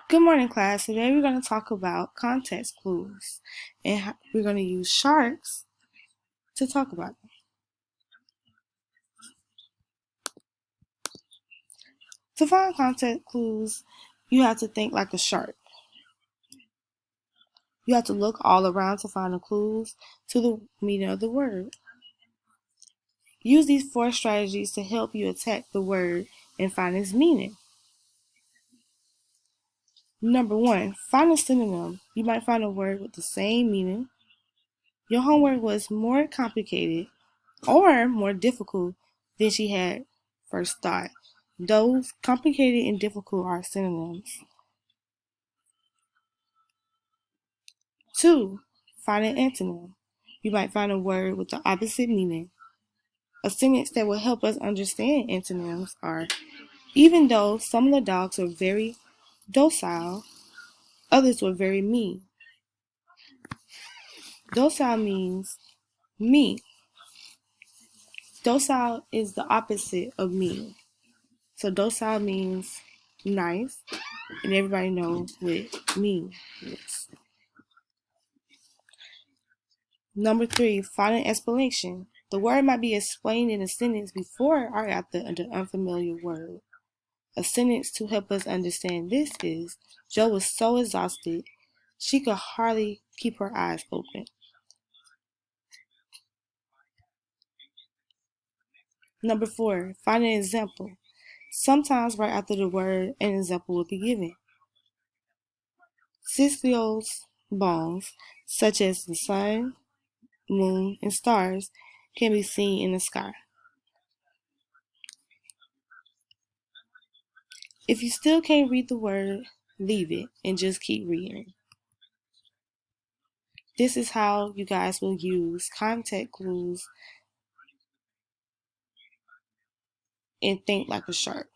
Good morning, class. Today we're going to talk about context clues, and we're going to use sharks to talk about them. To find context clues, you have to think like a shark. You have to look all around to find the clues to the meaning of the word. Use these 4 strategies to help you attack the word and find its meaning. Number 1, find a synonym. You might find a word with the same meaning. Your homework was more complicated or more difficult than she had first thought. Those complicated and difficult are synonyms. 2, find an antonym. You might find a word with the opposite meaning. A sentence that will help us understand antonyms are: even though some of the dogs were very docile, others were very mean. Docile means mean. Docile is the opposite of mean. So docile means nice, and everybody knows what mean is. Number 3, find an explanation. The word might be explained in a sentence before or after the unfamiliar word. A sentence to help us understand this is: Joe was so exhausted, she could hardly keep her eyes open. Number 4, find an example. Sometimes right after the word, an example will be given. Celestial bones, such as the sun, moon, and stars, can be seen in the sky. If you still can't read the word, leave it and just keep reading. This is how you guys will use context clues and think like a shark.